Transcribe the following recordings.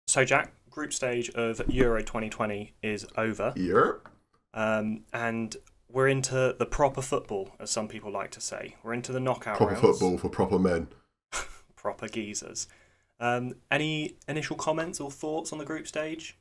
So, Jack, group stage of Euro 2020 is over, Yep. and we're into the proper football, as some people like to say. We're into the knockout Proper rounds, football for proper men. proper geezers. Any initial comments or thoughts on the group stage?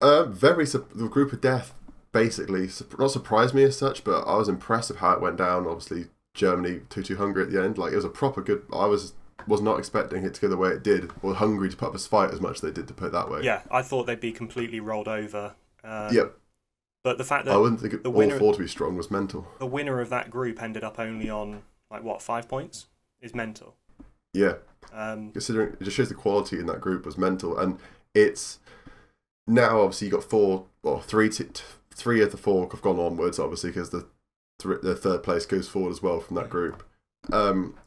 The group of death basically not surprised me as such, but I was impressed with how it went down. Obviously, Germany 2-2 Hungary at the end. Like, it was a proper good. I was not expecting it to go the way it did, or Hungary to put up a fight as much as they did, to put it that way. Yeah, I thought they'd be completely rolled over. Yep. But the fact I that wouldn't think the all winner, four to be strong was mental. the winner of that group ended up only on, like, what, 5 points? Is mental. Yeah. Um, Considering it just shows the quality in that group was mental, and it's now obviously you got three of the four have gone onwards, obviously, because the third place goes forward as well from that group.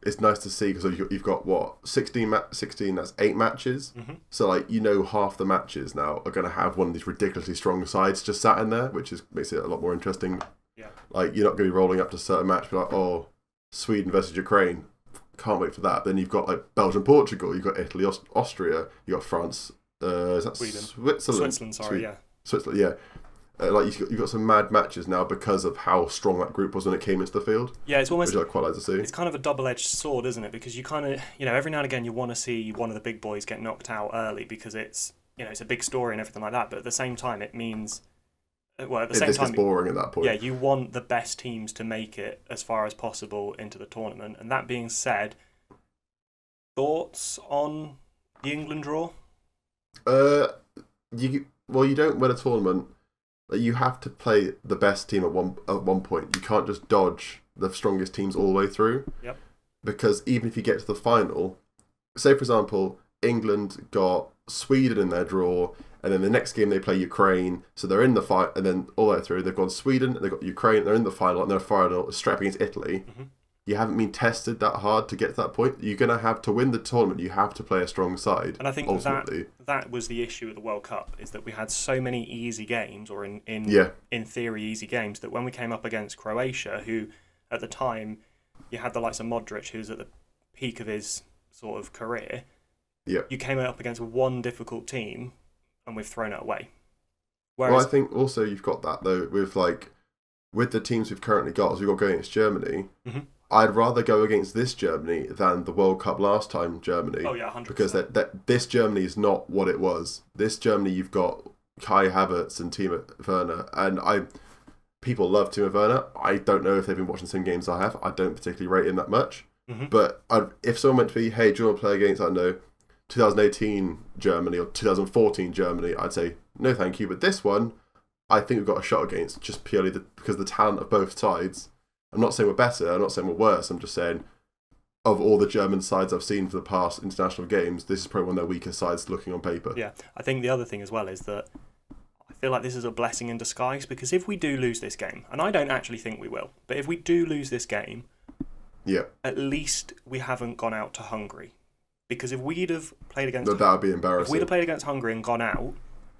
It's nice to see because you've got what 16, that's 8 matches. mhm. So, like, half the matches now are going to have one of these ridiculously strong sides just sat in there, which makes it a lot more interesting. Yeah. Like, you're not going to be rolling up to a certain match, be like, oh, Sweden versus Ukraine, can't wait for that. Then you've got like Belgium, Portugal, you've got Italy, Austria, you've got France, is that Sweden. Switzerland? Sorry, yeah. Switzerland, yeah. Like, you've got some mad matches now because of how strong that group was when it came into the field. Yeah, it's almost, which I quite like to see. it's kind of a double-edged sword, isn't it? Because you kind of, every now and again you want to see one of the big boys get knocked out early because it's, it's a big story and everything like that. But at the same time, it means, well, at the same This time, gets boring at that point. yeah, you want the best teams to make it as far as possible into the tournament. And that being said, thoughts on the England draw? You don't win a tournament. You have to play the best team at one point. You can't just dodge the strongest teams all the way through. Yep. Because even if you get to the final, say for example, England got Sweden in their draw, and then the next game they play Ukraine, so they're in the fight, and then all the way through they've gone Sweden, they've got Ukraine, they're in the final, and their final is straight up against Italy. Mhm. You haven't been tested that hard to get to that point. You're gonna have to win the tournament. You have to play a strong side. And I think ultimately, that was the issue at the World Cup, is that we had so many easy games, or in theory easy games, that when we came up against Croatia, who at the time you had the likes of Modric, who's at the peak of his sort of career, you came up against one difficult team and we've thrown it away. Whereas, well, I think also you've got that though with the teams we've currently got, as we've got going against Germany. Mhm. I'd rather go against this Germany than the World Cup last time Germany. Oh yeah, 100%. Because this Germany is not what it was. This Germany, you've got Kai Havertz and Timo Werner, and people love Timo Werner. I don't know if they've been watching the same games I have. I don't particularly rate him that much. Mhm. But if someone meant to be, hey, do you want to play against, I don't know, 2018 Germany or 2014 Germany, I'd say no, thank you. But this one, I think we've got a shot against, just purely because of the talent of both sides. I'm not saying we're better, I'm not saying we're worse, I'm just saying of all the German sides I've seen for the past international games, this is probably one of their weaker sides looking on paper. Yeah, I think the other thing as well is that I feel like this is a blessing in disguise, because if we do lose this game, and I don't actually think we will, but if we do lose this game, at least we haven't gone out to Hungary. Because if we'd have played against... That would be If embarrassing. we'd have played against Hungary and gone out,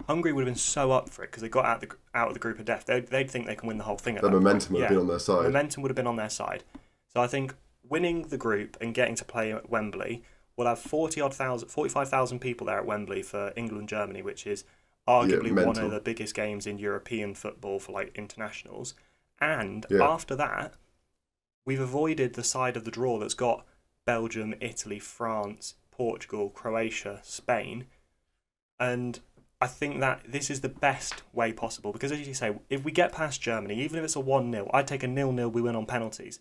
Hungary would have been so up for it because they got out of the group of death. They'd think they can win the whole thing at The that momentum point. would have been on their side. Momentum would have been on their side. So I think winning the group and getting to play at Wembley, we'll have 45,000 people there at Wembley for England-Germany, which is arguably one mental. of the biggest games in European football for like internationals. And Yeah. after that, we've avoided the side of the draw that's got Belgium, Italy, France, Portugal, Croatia, Spain. And I think that this is the best way possible, because as you say, if we get past Germany, even if it's a 1-0, I'd take a 0-0, we win on penalties.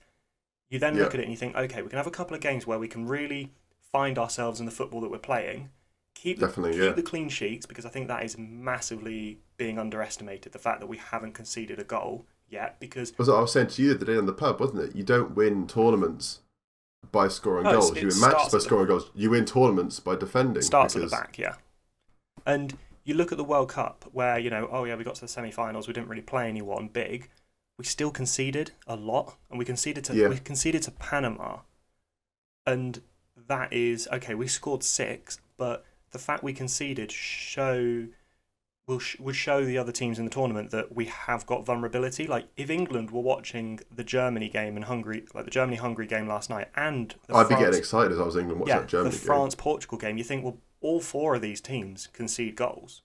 You then look at it and you think, okay, we can have a couple of games where we can really find ourselves in the football that we're playing, keep the clean sheets, because I think that is massively being underestimated, the fact that we haven't conceded a goal yet. Because was what I was saying to you the other day in the pub, wasn't it? You don't win tournaments by scoring No, goals. it You win starts matches by at the- scoring goals. You win tournaments by defending. starts at because the back, yeah. And you look at the World Cup where, oh yeah, we got to the semi-finals, we didn't really play anyone big. We still conceded a lot, and we conceded to Panama. And that is, okay, we scored 6, but the fact we conceded would show the other teams in the tournament that we have got vulnerability. Like, if England were watching the Germany game in Hungary, like the Germany-Hungary game last night, and I'd be getting excited as I was England watching that Germany the game. France-Portugal game, you think, well, all 4 of these teams concede goals.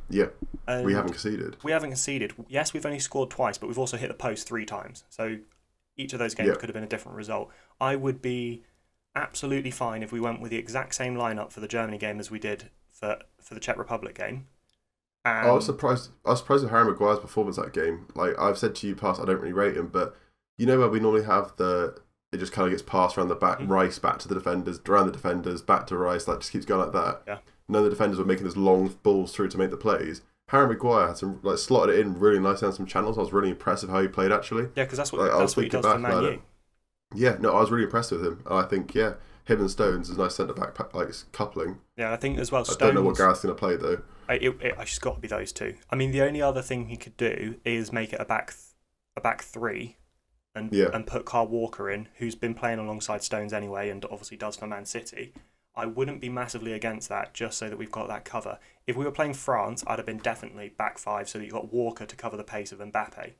Yeah, And we haven't conceded. We haven't conceded. Yes, we've only scored twice, but we've also hit the post 3 times. So each of those games could have been a different result. I would be absolutely fine if we went with the exact same lineup for the Germany game as we did for the Czech Republic game. And I was surprised with Harry Maguire's performance that game. Like I've said to you past, I don't really rate him, but you know where we normally have it just kind of gets passed around the back, Rice back to the defenders, around the defenders, back to Rice, like just keeps going like that. Yeah. None of the defenders were making those long balls through to make the plays. Harry Maguire had some slotted it in really nicely on some channels. I was really impressed with how he played actually. Yeah, because that's what he does for Man U. Yeah, no, I was really impressed with him. I think him and Stones is a nice centre back coupling. Yeah, I think as well. Stones, I don't know what Gareth's going to play though. It's just got to be those 2. I mean, the only other thing he could do is make it a back 3, and put Kyle Walker in, who's been playing alongside Stones anyway, and obviously does for Man City. I wouldn't be massively against that, just so that we've got that cover. If we were playing France, I'd have been definitely back 5, so that you've got Walker to cover the pace of Mbappe.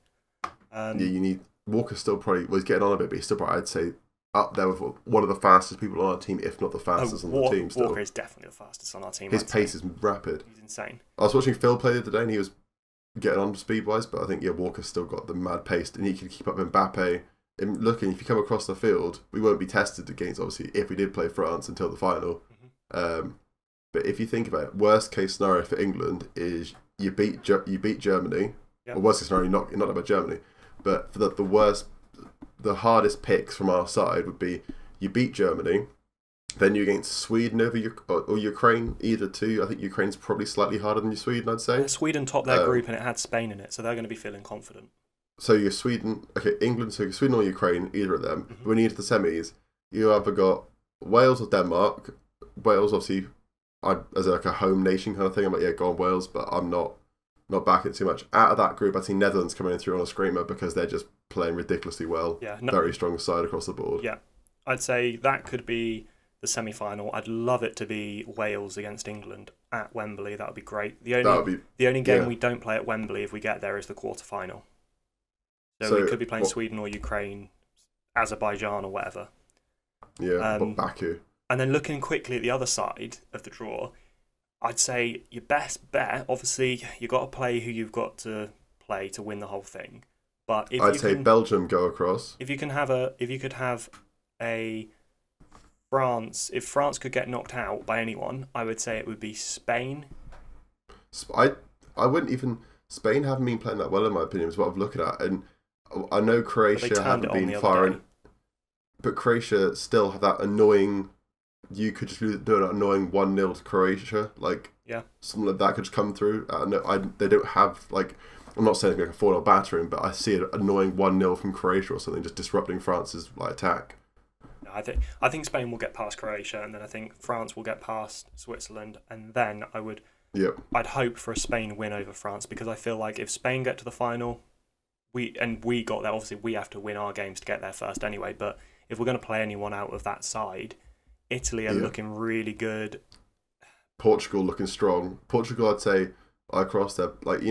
You need Walker still probably he's getting on a bit, but he's still probably, I'd say, up there with one of the fastest people on our team, if not the fastest on the team. Still, Walker is definitely the fastest on our team. His pace is rapid. He's insane. I was watching Phil play the other day, and he was getting on speed wise, but I think Walker's still got the mad pace, and he can keep up with Mbappe. And looking, if you come across the field, we won't be tested against, obviously, if we did play France until the final. But if you think about it, worst case scenario for England is you beat Germany. Yep. Or worst case scenario, not about Germany, but for the hardest picks from our side would be you beat Germany, then you're against Sweden or Ukraine, either 2. I think Ukraine's probably slightly harder than Sweden, I'd say. Sweden topped their group and it had Spain in it, so they're going to be feeling confident. So you're Sweden, England, so Sweden or Ukraine, either of them. When you get to the semis, you either got Wales or Denmark. Wales, obviously, as like a home nation kind of thing, I'm like, go on Wales, but I'm not backing it too much. Out of that group, I see Netherlands coming in through on a screamer because they're just playing ridiculously well. Yeah, very strong side across the board. Yeah, I'd say that could be the semi-final. I'd love it to be Wales against England at Wembley. That would be great. The only game we don't play at Wembley if we get there is the quarter-final. So we could be playing Sweden or Ukraine, Azerbaijan or whatever. Yeah, but Baku. And then looking quickly at the other side of the draw, I'd say your best bet, obviously, you've got to play who you've got to play to win the whole thing. But I'd say Belgium go across. If you could have a France, if France could get knocked out by anyone, I would say it would be Spain. I wouldn't even. Spain haven't been playing that well in my opinion, is what I'm looking at, and I know Croatia haven't been firing, but Croatia still have that annoying. You could just do an annoying 1-0 to Croatia, something like that could just come through. They don't have I'm not saying it's like a 4-0 battering, but I see an annoying 1-0 from Croatia or something, just disrupting France's attack. I think Spain will get past Croatia, and then I think France will get past Switzerland, and then I'd hope for a Spain win over France, because I feel like if Spain get to the final, we got there. Obviously, we have to win our games to get there first anyway. But if we're going to play anyone out of that side, Italy are looking really good. Portugal looking strong. Portugal, I'd say, across their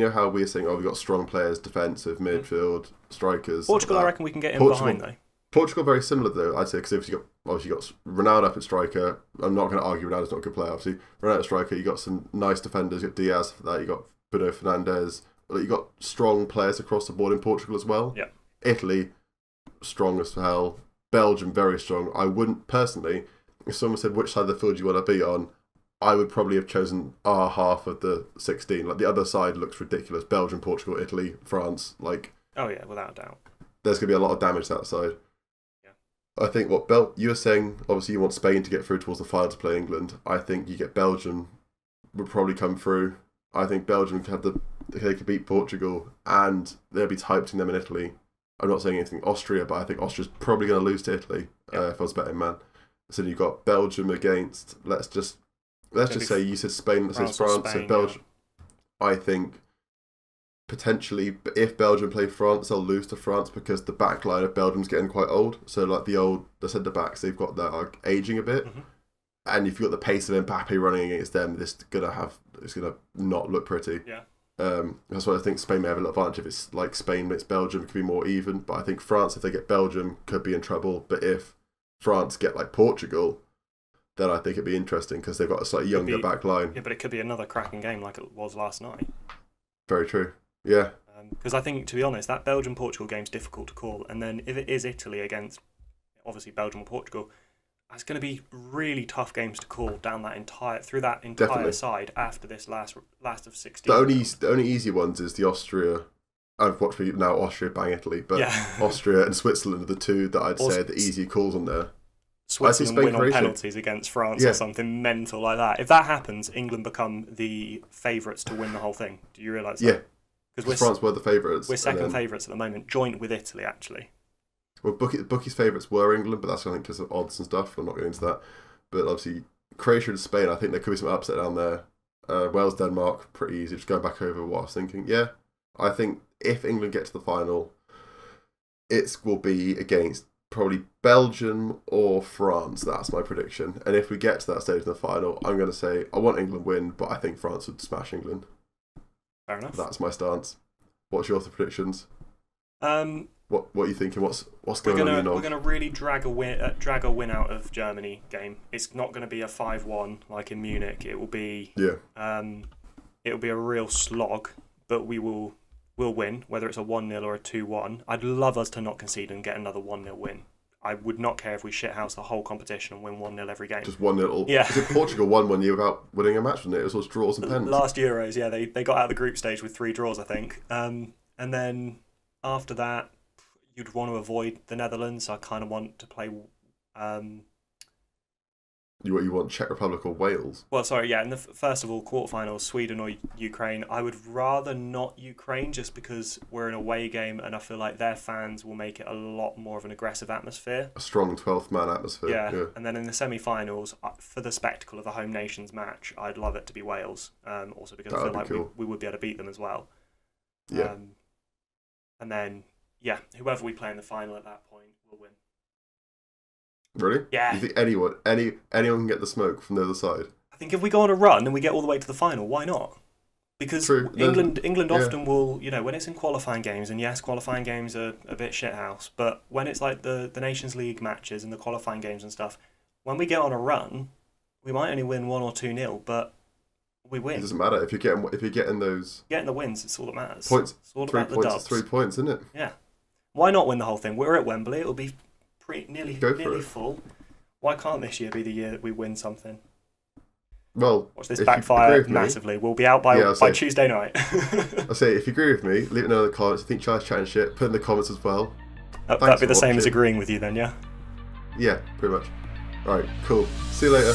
how we're saying, we've got strong players, defensive, midfield, strikers. Portugal, I reckon we can get in behind though. Portugal very similar though, I'd say, because you got Ronaldo up at striker. I'm not going to argue Ronaldo's not a good player, obviously. Ronaldo at striker, you got some nice defenders. You got Diaz for that. You got Bruno Fernandes. You got strong players across the board in Portugal as well. Yeah. Italy, strong as hell. Belgium, very strong. I wouldn't personally, if someone said which side of the field you want to be on, I would probably have chosen our half of the 16. The other side looks ridiculous. Belgium, Portugal, Italy, France. Oh yeah, without a doubt. There's going to be a lot of damage that side. Yeah. I think you were saying, obviously you want Spain to get through towards the final to play England. I think you get Belgium would probably come through. I think Belgium they could beat Portugal and they'll be typing them in Italy. I'm not saying anything Austria, but I think Austria's probably going to lose to Italy if I was betting man. So you've got Belgium against, let's just say you said Spain, let's say France, so Belgium. Yeah. I think potentially, if Belgium play France, they'll lose to France because the back line of Belgium's getting quite old. So the centre backs they've got that are aging a bit. Mm-hmm. And if you've got the pace of Mbappe running against them, it's gonna not look pretty. Yeah. That's why I think Spain may have a little advantage. If it's like Spain meets Belgium, it could be more even. But I think France, if they get Belgium, could be in trouble. But if France get like Portugal, then I think it'd be interesting because they've got a slightly younger back line. Yeah, but it could be another cracking game like it was last night. Very true. Yeah. Because I think, to be honest, that Belgium-Portugal game's difficult to call. And then if it is Italy against, obviously, Belgium or Portugal, it's going to be really tough games to call down through that entire Definitely. side after this last of 16. The only easy ones is the Austria. I've watched now Austria bang Italy, but Austria and Switzerland are the two that I'd say are the easy calls on there. Switzerland win on penalties against France or something mental like that. If that happens, England become the favourites to win the whole thing. Do you realise that? Yeah. Because France were the favourites. We're second favourites at the moment, joint with Italy, actually. Well, bookies' favourites were England, but that's, I think, because of odds and stuff. I'm not going into that. But obviously, Croatia and Spain, I think there could be some upset down there. Wales, Denmark, pretty easy. Just going back over what I was thinking. Yeah, I think if England get to the final, it will be against probably Belgium or France. That's my prediction. And if we get to that stage in the final, I'm going to say I want England win, but I think France would smash England. Fair enough. That's my stance. What's your predictions? What are you thinking? What's going on? We're going to really drag a win out of Germany game. It's not going to be a 5-1 like in Munich. It will be it'll be a real slog, but we'll win, whether it's a 1-0 or a 2-1. I'd love us to not concede and get another 1-0 win. I would not care if we shithouse the whole competition and win 1-0 every game. Just 1-0. Yeah. Because Portugal won 1 year without winning a match, wasn't it? It was all draws and pens. Last Euros, yeah, they got out of the group stage with 3 draws, I think. And then after that, you'd want to avoid the Netherlands. I kind of want to play. You want Czech Republic or Wales? Well, sorry, yeah. In the first of all, quarterfinals, Sweden or Ukraine. I would rather not Ukraine, just because we're an away game, and I feel like their fans will make it a lot more of an aggressive atmosphere. A strong 12th man atmosphere. Yeah. And then in the semi-finals, for the spectacle of a home nations match, I'd love it to be Wales. Also because I feel like we would be able to beat them as well. Yeah. And then, yeah, whoever we play in the final at that point will win. Really? Yeah. You think anyone can get the smoke from the other side? I think if we go on a run and we get all the way to the final, why not? Because England often will, when it's in qualifying games, and yes, qualifying games are a bit shithouse, but when it's like the Nations League matches and the qualifying games and stuff, when we get on a run, we might only win 1 or 2-0, but we win. It doesn't matter if you're getting those. Getting the wins, it's all that matters. Points. It's all 3 about points the dubs. is 3 points, isn't it? Yeah. Why not win the whole thing? We're at Wembley. It'll be nearly full. Why can't this year be the year that we win something? Well, watch this backfire massively. We'll be out by Tuesday night. I say, if you agree with me, leave it in the comments. I think Charles chatting shit. Put in the comments as well. That'd be the same as agreeing with you then, yeah? Yeah, pretty much. All right, cool. See you later.